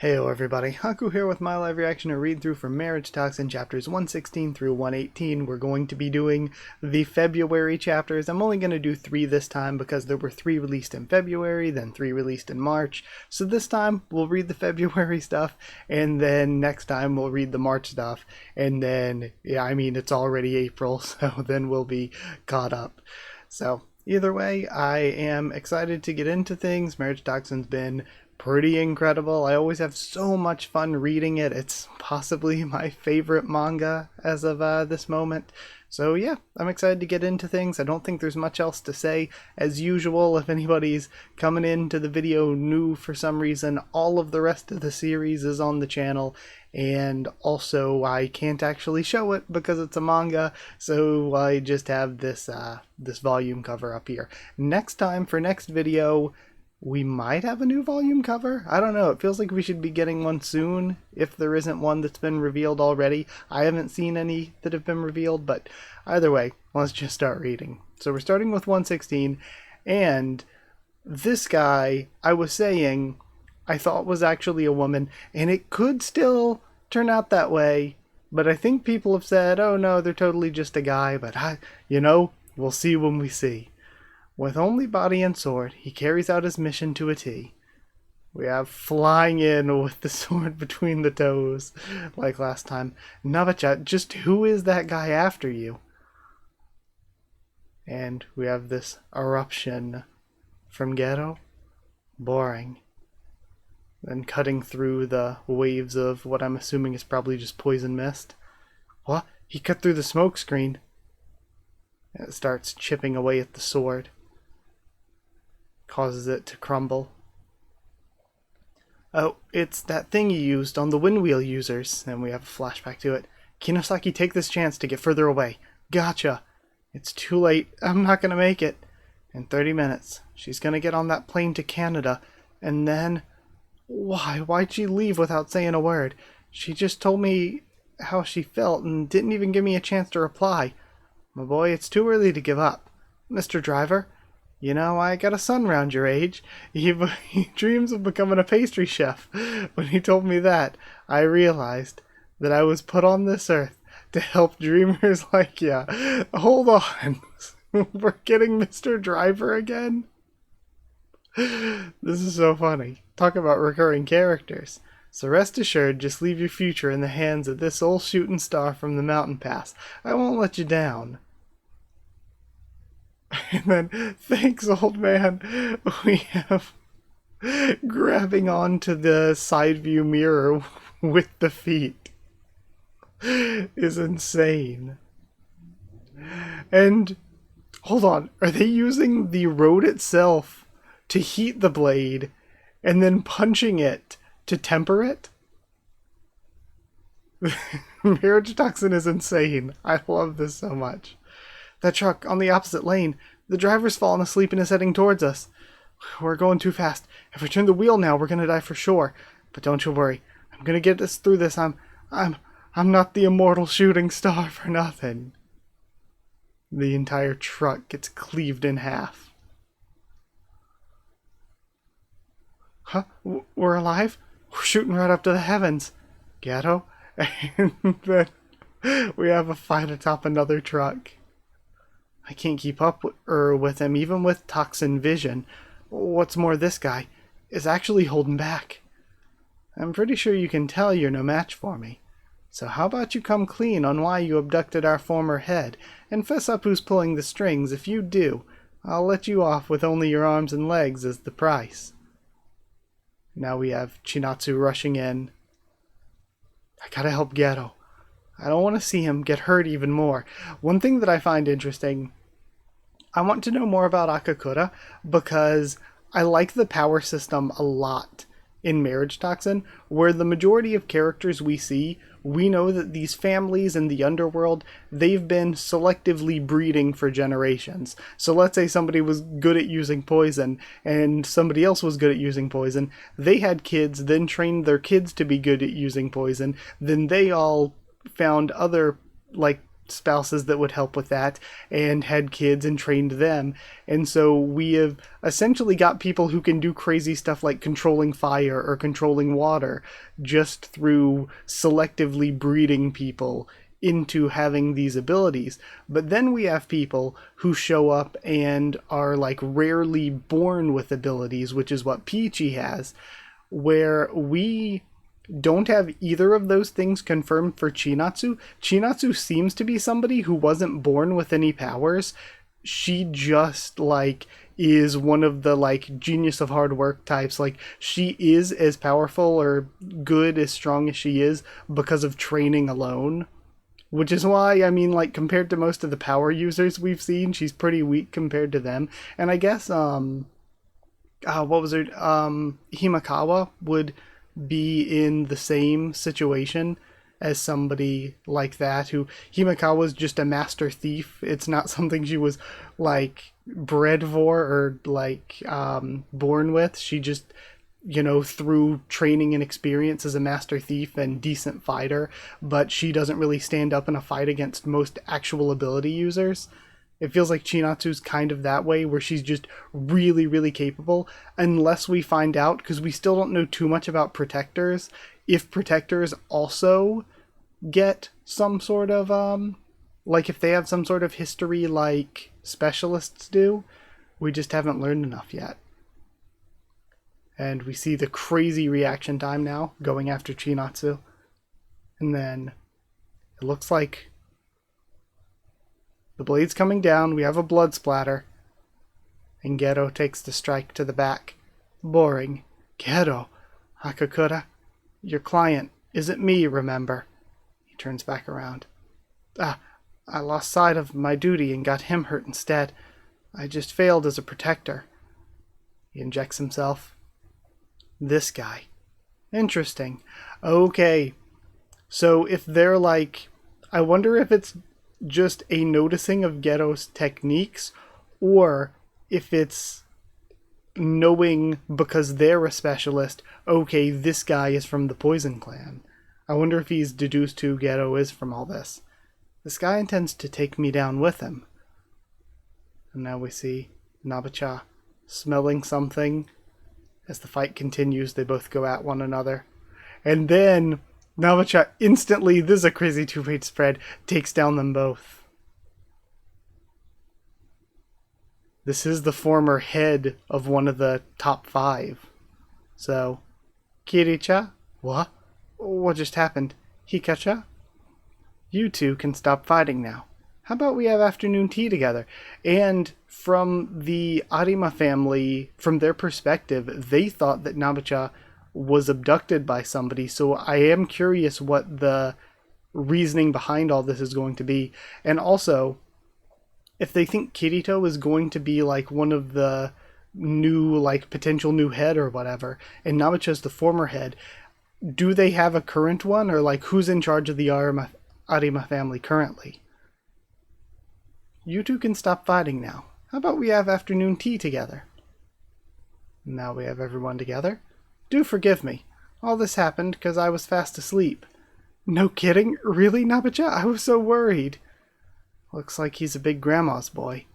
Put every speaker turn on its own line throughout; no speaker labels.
Heyo everybody, Haku here with my live reaction to read through for MARRIAGETOXIN chapters 116 through 118. We're going to be doing the February chapters. I'm only going to do 3 this time because there were 3 released in February, then 3 released in March. So this time we'll read the February stuff, and then next time we'll read the March stuff. And then, it's already April, so then we'll be caught up. So either way, I am excited to get into things. MARRIAGETOXIN's been pretty incredible. I always have so much fun reading it. It's possibly my favorite manga as of this moment. So yeah, I'm excited to get into things. I don't think there's much else to say. As usual, if anybody's coming into the video new for some reason, all of the rest of the series is on the channel. And also, I can't actually show it because it's a manga, so I just have this this volume cover up here. Next time, for next video, we might have a new volume cover. I don't know. It feels like we should be getting one soon if there isn't one that's been revealed already. I haven't seen any that have been revealed, but either way, let's just start reading. So we're starting with 116, and this guy, I was saying, I thought was actually a woman, and it could still turn out that way, but I think people have said, oh no, they're totally just a guy, but we'll see when we see. With only body and sword, he carries out his mission to a T. We have flying in with the sword between the toes, like last time. Nabe-cha, just who is that guy after you? And we have this eruption from Ghetto. Boring. Then cutting through the waves of what I'm assuming is probably just poison mist. What? He cut through the smoke screen. It starts chipping away at the sword. Causes it to crumble. Oh, it's that thing you used on the windwheel users. And we have a flashback to it. Kinosaki, take this chance to get further away. Gotcha. It's too late. I'm not gonna make it. In 30 minutes, she's gonna get on that plane to Canada. And then... Why'd she leave without saying a word? She just told me how she felt and didn't even give me a chance to reply. My boy, it's too early to give up. Mr. Driver, I got a son round your age. He dreams of becoming a pastry chef. When he told me that, I realized that I was put on this earth to help dreamers like ya. Hold on. We're getting Mr. Driver again? This is so funny. Talk about recurring characters. So rest assured, just leave your future in the hands of this old shooting star from the mountain pass. I won't let you down. And then, thanks old man, we have grabbing onto the side view mirror with the feet is insane. And, hold on, are they using the road itself to heat the blade and then punching it to temper it? MARRIAGETOXIN is insane. I love this so much. That truck on the opposite lane. The driver's fallen asleep and is heading towards us. We're going too fast. If we turn the wheel now, we're gonna die for sure. But don't you worry. I'm gonna get us through this. I'm not the immortal shooting star for nothing. The entire truck gets cleaved in half. Huh? We're alive? We're shooting right up to the heavens. Ghetto? And then we have a fight atop another truck. I can't keep up with him, even with toxin vision. What's more, this guy is actually holding back. I'm pretty sure you can tell you're no match for me. So how about you come clean on why you abducted our former head, and fess up who's pulling the strings. If you do, I'll let you off with only your arms and legs as the price. Now we have Chinatsu rushing in. I gotta help Ghetto. I don't want to see him get hurt even more. One thing that I find interesting, I want to know more about Akakura because I like the power system a lot in MARRIAGETOXIN, where the majority of characters we see, we know that these families in the underworld, they've been selectively breeding for generations. So let's say somebody was good at using poison and somebody else was good at using poison. They had kids, then trained their kids to be good at using poison. Then they all found other spouses that would help with that and had kids and trained them. And so we have essentially got people who can do crazy stuff like controlling fire or controlling water just through selectively breeding people into having these abilities. But then we have people who show up and are like rarely born with abilities, which is what Peachy has, where we don't have either of those things confirmed for Chinatsu. Chinatsu seems to be somebody who wasn't born with any powers. She just like is one of the like genius of hard work types. Like she is as powerful or good, as strong as she is because of training alone. Which is why, I mean, like, compared to most of the power users we've seen, she's pretty weak compared to them. And I guess, what was her, Himakawa would be in the same situation as somebody like that, who, Himakawa's just a master thief. It's not something she was, like, bred for or, like, born with. She just, you know, through training and experience as a master thief and decent fighter, but she doesn't really stand up in a fight against most actual ability users. It feels like Chinatsu's kind of that way, where she's just really, really capable, unless we find out, because we still don't know too much about protectors, if protectors also get some sort of, like if they have some sort of history like specialists do. We just haven't learned enough yet. And we see the crazy reaction time now going after Chinatsu. And then it looks like the blade's coming down. We have a blood splatter. And Gero takes the strike to the back. Boring. Gero, Hakakura, your client isn't me, remember? He turns back around. I lost sight of my duty and got him hurt instead. I just failed as a protector. He injects himself. This guy. Interesting. Okay. So if they're like, I wonder if it's just a noticing of Gero's techniques, or if it's knowing because they're a specialist, okay, this guy is from the Poison Clan. I wonder if he's deduced who Gero is from all this. This guy intends to take me down with him. And now we see Nabe-cha smelling something. As the fight continues, they both go at one another. And then Nabe-cha instantly, this is a crazy two-page spread, takes down them both. This is the former head of one of the top 5. So, Kiri-cha? What? What just happened? Hika-cha? You two can stop fighting now. How about we have afternoon tea together? And from the Arima family, from their perspective, they thought that Nabe-cha was abducted by somebody. So I am curious what the reasoning behind all this is going to be. And also, if they think Kirito is going to be like one of the new, like potential new head or whatever, and Nabe-cha's the former head, do they have a current one? Or like who's in charge of the Arima family currently? You two can stop fighting now. How about we have afternoon tea together? Now we have everyone together. Do forgive me. All this happened because I was fast asleep. No kidding? Really, Nabe-cha? I was so worried. Looks like he's a big grandma's boy.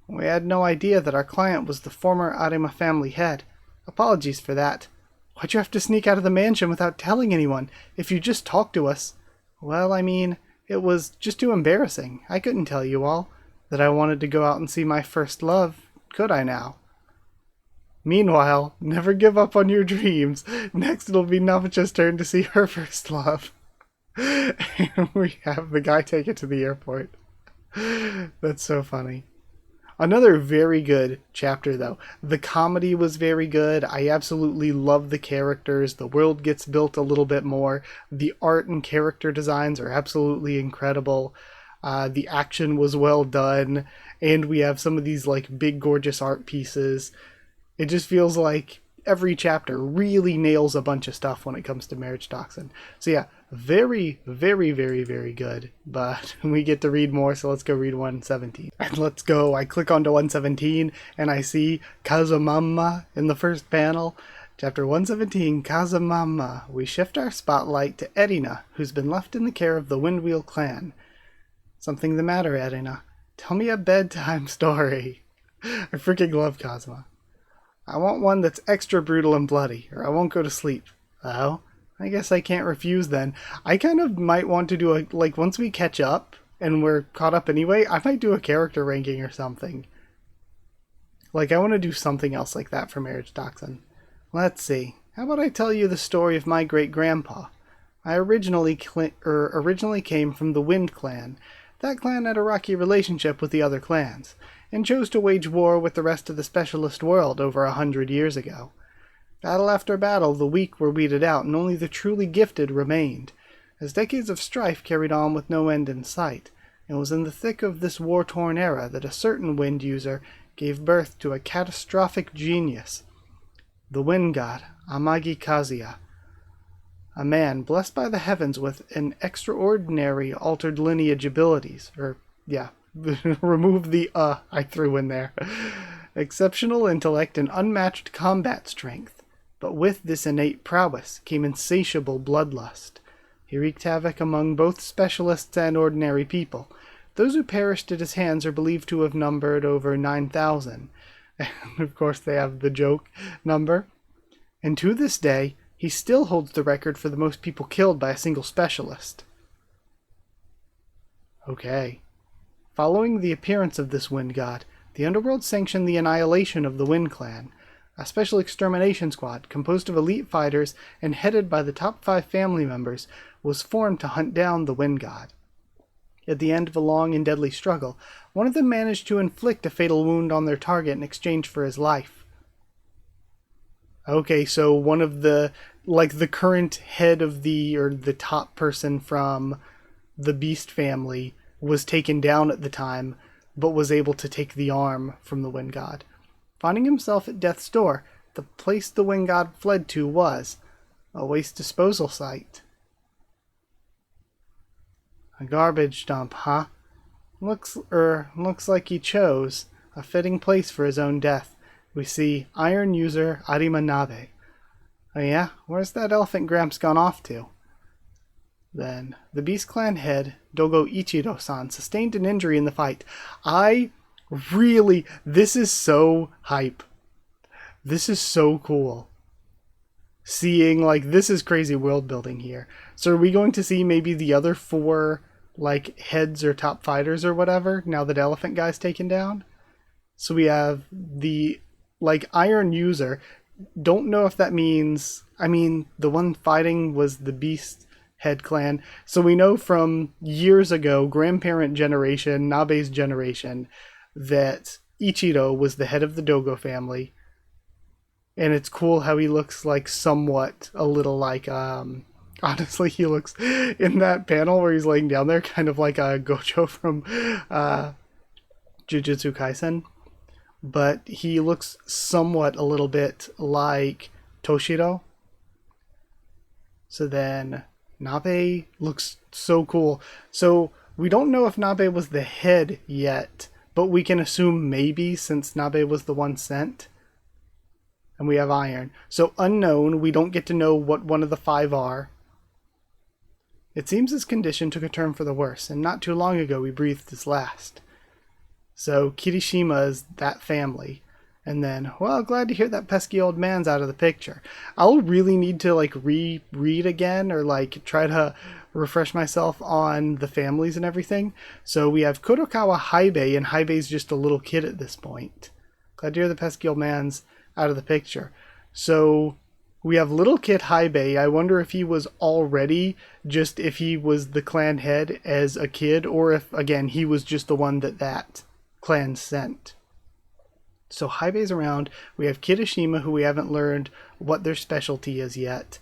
We had no idea that our client was the former Arima family head. Apologies for that. Why'd you have to sneak out of the mansion without telling anyone? If you just talked to us. Well, I mean, it was just too embarrassing. I couldn't tell you all that I wanted to go out and see my first love, could I now? Meanwhile, never give up on your dreams. Next it'll be Nabe-cha's turn to see her first love. And we have the guy take it to the airport. That's so funny. Another very good chapter, though. The comedy was very good. I absolutely love the characters. The world gets built a little bit more. The art and character designs are absolutely incredible. The action was well done. And we have some of these like big, gorgeous art pieces. It just feels like every chapter really nails a bunch of stuff when it comes to Marriage-Toxin. So yeah, very, very, very, very good. But we get to read more, so let's go read 117. And let's go. I click onto 117, and I see Kazumama in the first panel. Chapter 117, Kazumama. We shift our spotlight to Erina, who's been left in the care of the Windwheel clan. Something the matter, Erina? Tell me a bedtime story. I freaking love Kazuma. I want one that's extra brutal and bloody, or I won't go to sleep. Oh, I guess I can't refuse then. I kind of might want to do once we catch up, and we're caught up anyway, I might do a character ranking or something. I want to do something else like that for Marriage-Toxin. Let's see. How about I tell you the story of my great-grandpa? I originally came from the Wind Clan. That clan had a rocky relationship with the other clans, and chose to wage war with the rest of the specialist world over 100 years ago. Battle after battle, the weak were weeded out, and only the truly gifted remained. As decades of strife carried on with no end in sight, it was in the thick of this war-torn era that a certain wind user gave birth to a catastrophic genius, the wind god, Amagi Kazuya. A man blessed by the heavens with an extraordinary altered lineage abilities. Remove the I threw in there. Exceptional intellect and unmatched combat strength. But with this innate prowess came insatiable bloodlust. He wreaked havoc among both specialists and ordinary people. Those who perished at his hands are believed to have numbered over 9,000. And of course they have the joke number. And to this day, he still holds the record for the most people killed by a single specialist. Okay. Following the appearance of this wind god, the underworld sanctioned the annihilation of the Wind Clan. A special extermination squad, composed of elite fighters and headed by the top 5 family members, was formed to hunt down the wind god. At the end of a long and deadly struggle, one of them managed to inflict a fatal wound on their target in exchange for his life. Okay, so one of the current head of the top person from the Beast family was taken down at the time, but was able to take the arm from the wind god. Finding himself at death's door, the place the wind god fled to was a waste disposal site. A garbage dump, huh? Looks like he chose a fitting place for his own death. We see Iron User Arima Nabe. Oh yeah? Where's that elephant Gramps gone off to? Then, the Beast Clan head, Dogo Ichiro-san, sustained an injury in the fight. This is so hype. This is so cool. Seeing, this is crazy world building here. So are we going to see maybe the other 4, heads or top fighters or whatever, now that Elephant Guy's taken down? So we have the, Iron User. Don't know if that means, the one fighting was the Beast Head Clan. So we know from years ago, grandparent generation, Nabe's generation, that Ichiro was the head of the Dogo family. And it's cool how he looks somewhat a little honestly, he looks in that panel where he's laying down there kind of like a Gojo from Jujutsu Kaisen. But he looks somewhat a little bit like Toshiro. So then Nabe looks so cool. So we don't know if Nabe was the head yet, but we can assume maybe, since Nabe was the one sent. And we have Iron. So unknown, we don't get to know what one of the 5 are. It seems his condition took a turn for the worse, and not too long ago we breathed his last. So Kirishima is that family. And then, well, glad to hear that pesky old man's out of the picture. I'll really need to reread again, or try to refresh myself on the families and everything. So we have Kurokawa Haibe, and Haibe's just a little kid at this point. Glad to hear the pesky old man's out of the picture. So we have little kid Haibe. I wonder if he was already if he was the clan head as a kid, or if, again, he was just the one that clan sent. So Haibe's around. We have Kirishima, who we haven't learned what their specialty is yet.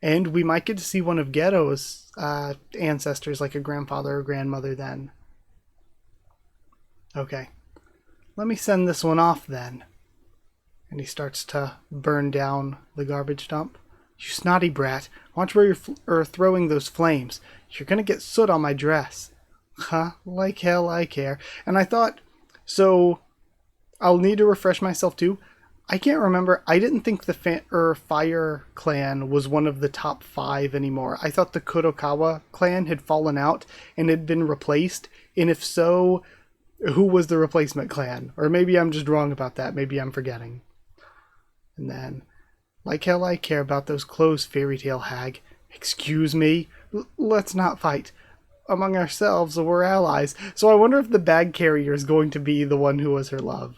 And we might get to see one of Geto's ancestors, like a grandfather or grandmother then. Okay. Let me send this one off then. And he starts to burn down the garbage dump. You snotty brat. Watch where you're throwing those flames. You're gonna get soot on my dress. Huh? Like hell I care. And I thought, so I'll need to refresh myself too. I can't remember. I didn't think the Fire clan was one of the top 5 anymore. I thought the Kurokawa clan had fallen out and had been replaced. And if so, who was the replacement clan? Or maybe I'm just wrong about that. Maybe I'm forgetting. And then, like hell I care about those clothes, fairy tale hag. Excuse me? Let's not fight. Among ourselves, we're allies. So I wonder if the bag carrier is going to be the one who was her love.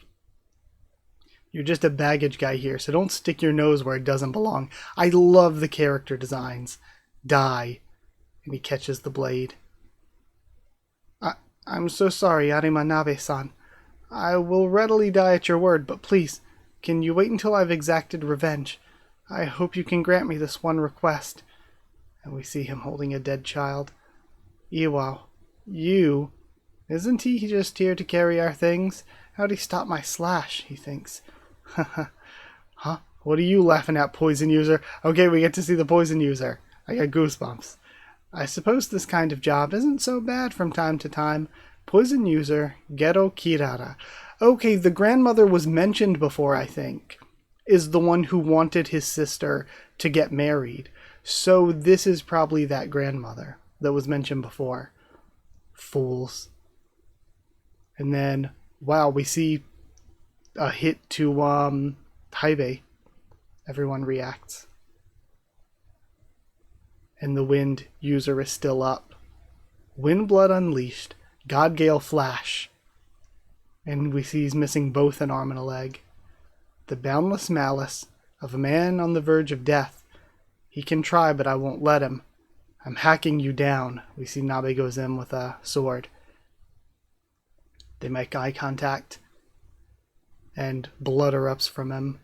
You're just a baggage guy here, so don't stick your nose where it doesn't belong. I love the character designs. Die. And he catches the blade. I'm so sorry, Arima Nabe-san. I will readily die at your word, but please, can you wait until I've exacted revenge? I hope you can grant me this one request. And we see him holding a dead child. Iwao, you? Isn't he just here to carry our things? How'd he stop my slash, he thinks. Huh? What are you laughing at, poison user? Okay, we get to see the poison user. I got goosebumps. I suppose this kind of job isn't so bad from time to time. Poison user, Gero Kirara. Okay, the grandmother was mentioned before, I think. Is the one who wanted his sister to get married. So this is probably that grandmother that was mentioned before. Fools. And then, wow, we see a hit to Taibei. Everyone reacts. And the wind user is still up. Windblood unleashed. Godgale flash. And we see he's missing both an arm and a leg. The boundless malice of a man on the verge of death. He can try, but I won't let him. I'm hacking you down. We see Nabe goes in with a sword. They make eye contact. And blood erupts from him.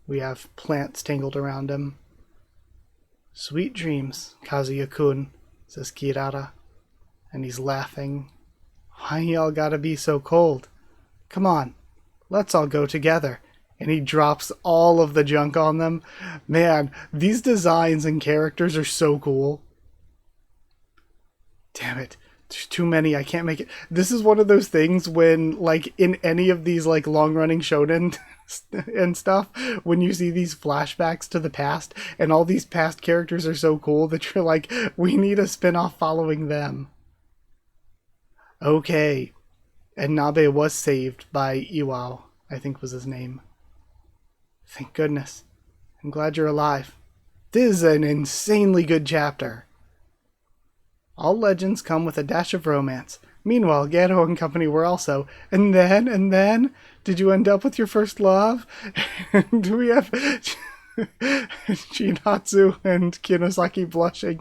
We have plants tangled around him. Sweet dreams, Kazuya-kun, says Kirara. And he's laughing. Why y'all gotta be so cold? Come on, let's all go together. And he drops all of the junk on them. Man, these designs and characters are so cool. Damn it. There's too many. I can't make it. This is one of those things when, like, in any of these, like, long-running shonen and stuff, when you see these flashbacks to the past, and all these past characters are so cool that you're like, we need a spin-off following them. Okay. And Nabe was saved by Iwao, I think was his name. Thank goodness. I'm glad you're alive. This is an insanely good chapter. All legends come with a dash of romance. Meanwhile, Gero and company were also. And then, did you end up with your first love? Do we have Shinatsu and Kinosaki blushing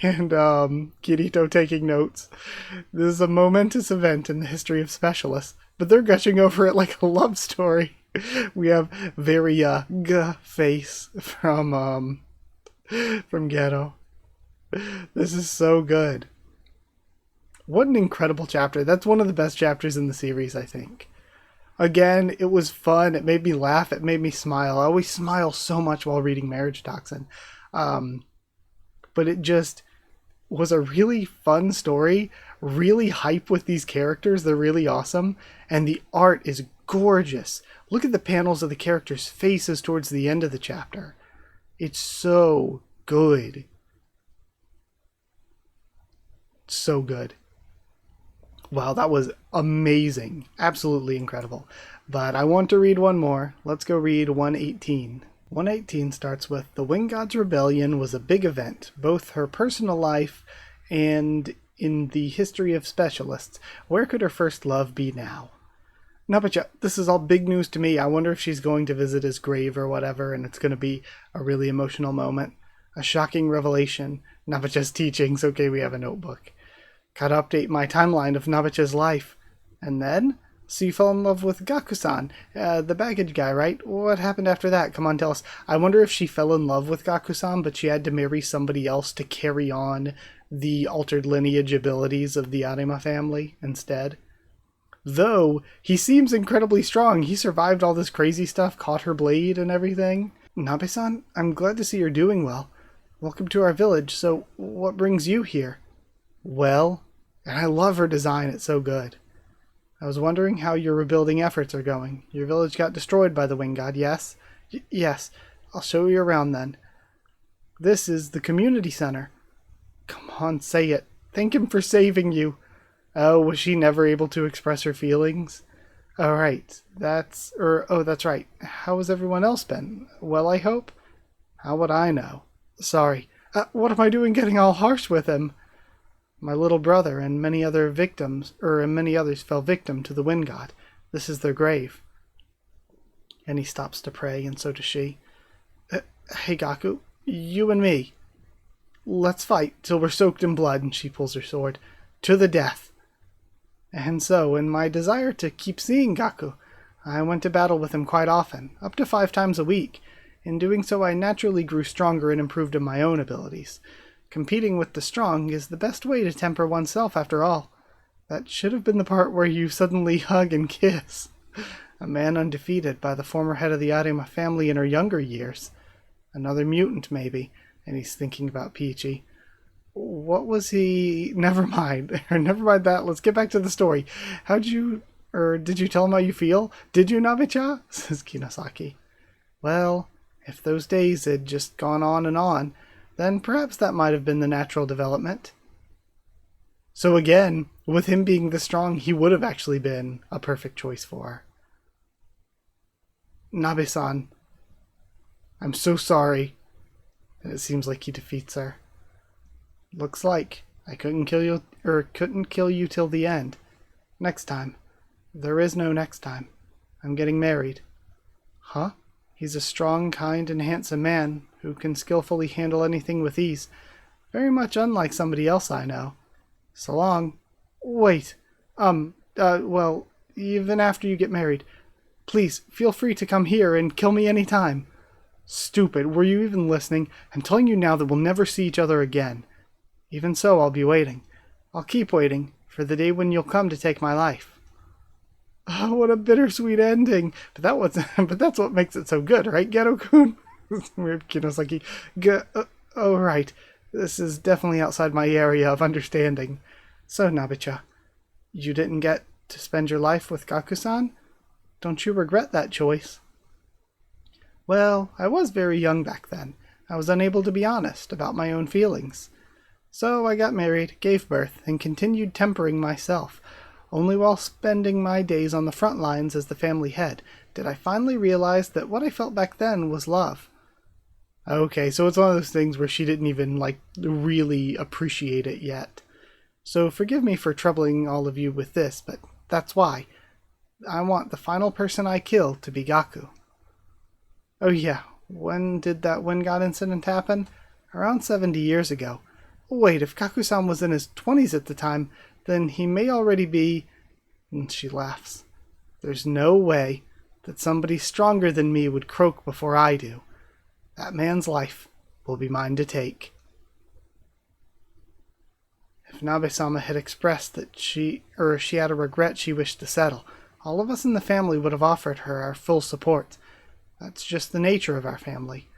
and Kirito taking notes? This is a momentous event in the history of specialists, but they're gushing over it like a love story. We have very face from Gero. This is so good. What an incredible chapter. That's one of the best chapters in the series, I think. Again, it was fun. It made me laugh. It made me smile. I always smile so much while reading Marriage-Toxin. But it just was a really fun story. Really hype with these characters. They're really awesome. And the art is gorgeous. Look at the panels of the characters' faces towards the end of the chapter. It's so good. So good. Wow, that was amazing. Absolutely incredible. But I want to read one more. Let's go read 118. 118 starts with, the Wind God's rebellion was a big event, both her personal life and in the history of specialists. Where could her first love be now? Nabe-cha, this is all big news to me. I wonder if she's going to visit his grave or whatever, and it's going to be a really emotional moment. A shocking revelation. Nabe-cha's teachings. Okay, we have a notebook. Gotta update my timeline of Nabe-cha's life. And then? So you fell in love with Gaku-san, the baggage guy, right? What happened after that? Come on, tell us. I wonder if she fell in love with Gaku-san, but she had to marry somebody else to carry on the altered lineage abilities of the Arima family instead. Though, he seems incredibly strong. He survived all this crazy stuff, caught her blade and everything. Nabe-san, I'm glad to see you're doing well. Welcome to our village. So, what brings you here? Well, and I love her design. It's so good. I was wondering how your rebuilding efforts are going. Your village got destroyed by the wind god, yes? Yes. I'll show you around then. This is the community center. Come on, say it. Thank him for saving you. Oh, was she never able to express her feelings? All right. That's right. How has everyone else been? Well, I hope? How would I know? Sorry. What am I doing getting all harsh with him? My little brother and many others fell victim to the wind god. This is their grave. And he stops to pray, and so does she. Hey, Gaku, you and me. Let's fight till we're soaked in blood, and she pulls her sword. To the death. And so, in my desire to keep seeing Gaku, I went to battle with him quite often, up to 5 times a week. In doing so, I naturally grew stronger and improved in my own abilities. Competing with the strong is the best way to temper oneself, after all. That should have been the part where you suddenly hug and kiss. A man undefeated by the former head of the Arima family in her younger years. Another mutant, maybe, and he's thinking about Peachy. What was he... Never mind. Never mind that. Let's get back to the story. Did you tell him how you feel? Did you, Nabe-cha? Says Kinosaki. Well, if those days had just gone on and on, then perhaps that might have been the natural development. So again, with him being this strong, he would have actually been a perfect choice for her. Nabe-san, I'm so sorry. And it seems like he defeats her. Looks like I couldn't kill you till the end. Next time. There is no next time. I'm getting married. Huh? He's a strong, kind, and handsome man who can skillfully handle anything with ease. Very much unlike somebody else I know. So long. Wait. Well, even after you get married, please feel free to come here and kill me any time. Stupid, were you even listening? I'm telling you now that we'll never see each other again. Even so, I'll be waiting. I'll keep waiting for the day when you'll come to take my life. Oh, what a bittersweet ending. But that's what makes it so good, right, Geto-kun? Weird Kinosaki. Oh, right. This is definitely outside my area of understanding. So, Nabe-cha, you didn't get to spend your life with Gaku-san? Don't you regret that choice? Well, I was very young back then. I was unable to be honest about my own feelings. So I got married, gave birth, and continued tempering myself. Only while spending my days on the front lines as the family head did I finally realize that what I felt back then was love. Okay, so it's one of those things where she didn't even, really appreciate it yet. So forgive me for troubling all of you with this, but that's why. I want the final person I kill to be Gaku. Oh yeah, when did that wind god incident happen? Around 70 years ago. Wait, if Gaku-san was in his 20s at the time, then he may already be... And she laughs. There's no way that somebody stronger than me would croak before I do. That man's life will be mine to take. If Nabe-sama had expressed that she had a regret she wished to settle, all of us in the family would have offered her our full support. That's just the nature of our family.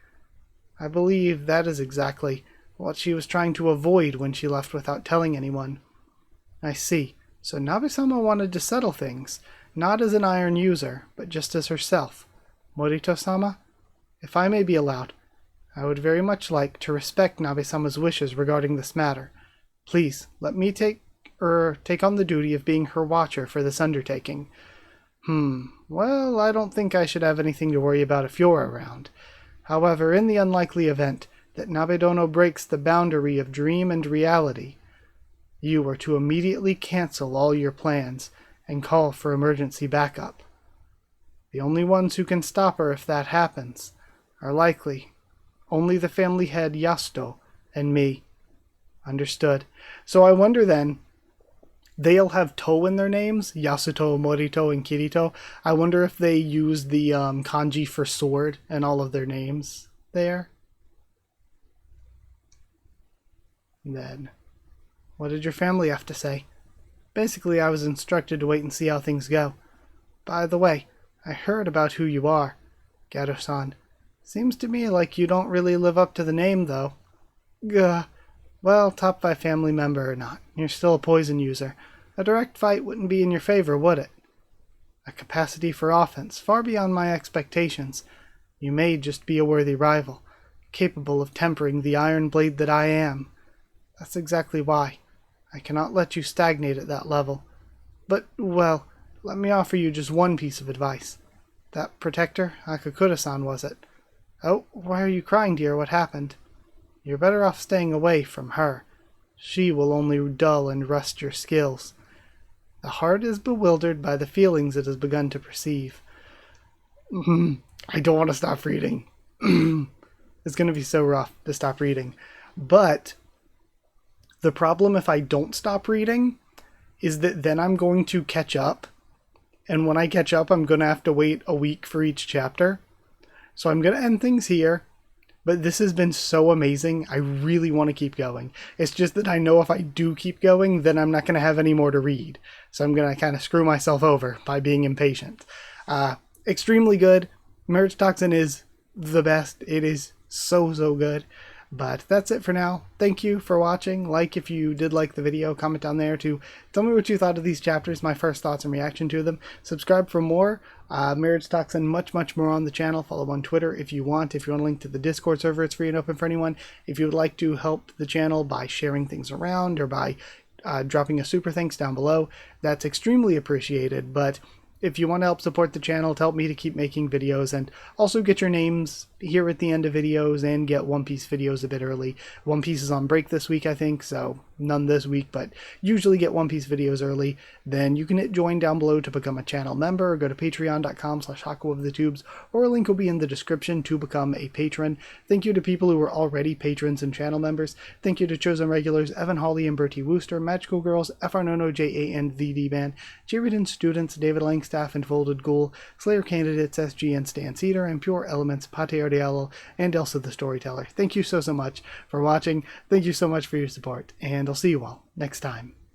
I believe that is exactly what she was trying to avoid when she left without telling anyone. I see. So Nabe-sama wanted to settle things, not as an iron user, but just as herself. Morito-sama, if I may be allowed, I would very much like to respect Nabe-sama's wishes regarding this matter. Please, let me take on the duty of being her watcher for this undertaking. Well, I don't think I should have anything to worry about if you're around. However, in the unlikely event that Nabe-dono breaks the boundary of dream and reality, you are to immediately cancel all your plans and call for emergency backup. The only ones who can stop her if that happens are likely only the family head Yasuto and me. Understood. So I wonder then, they'll have To in their names, Yasuto, Morito, and Kirito. I wonder if they use the kanji for sword and all of their names there. And then, what did your family have to say? Basically, I was instructed to wait and see how things go. By the way, I heard about who you are, Gato-san. Seems to me like you don't really live up to the name, though. Well, top 5 family member or not, you're still a poison user. A direct fight wouldn't be in your favor, would it? a capacity for offense far beyond my expectations. You may just be a worthy rival, capable of tempering the iron blade that I am. That's exactly why. I cannot let you stagnate at that level. But, well, let me offer you just one piece of advice. That protector, Hakakura-san, was it? Oh, why are you crying, dear? What happened? You're better off staying away from her. She will only dull and rust your skills. The heart is bewildered by the feelings it has begun to perceive. I don't want to stop reading. It's going to be so rough to stop reading. But the problem if I don't stop reading is that then I'm going to catch up. And when I catch up, I'm going to have to wait a week for each chapter. So I'm going to end things here. But this has been so amazing. I really want to keep going. It's just that I know if I do keep going, then I'm not going to have any more to read. So I'm going to kind of screw myself over by being impatient. Extremely good. MARRIAGETOXIN is the best. It is so good. But that's it for now. Thank you for watching. Like if you did like the video. Comment down there to tell me what you thought of these chapters, my first thoughts and reaction to them. Subscribe for more. MARRIAGETOXIN, much more on the channel. Follow on Twitter if you want. If you want a link to the Discord server, it's free and open for anyone. If you would like to help the channel by sharing things around or by dropping a super thanks down below, that's extremely appreciated. But if you want to help support the channel to help me to keep making videos and also get your names here at the end of videos and get One Piece videos a bit early. One Piece is on break this week, I think, so none this week, but usually get One Piece videos early. Then you can hit join down below to become a channel member, or go to patreon.com/HakuOfTheTubes, or a link will be in the description to become a patron. Thank you to people who are already patrons and channel members. Thank you to chosen regulars Evan Hawley and Bertie Wooster, Magical Girls, FR Nono, JA and VD-Ban, J-Reading Students, David Langstaff and Folded Ghoul, Slayer Candidates, SG and Stan Cedar, and Pure Elements, Pate Ardiallo, and Elsa the Storyteller. Thank you so much for watching. Thank you so much for your support, and I'll see you all next time.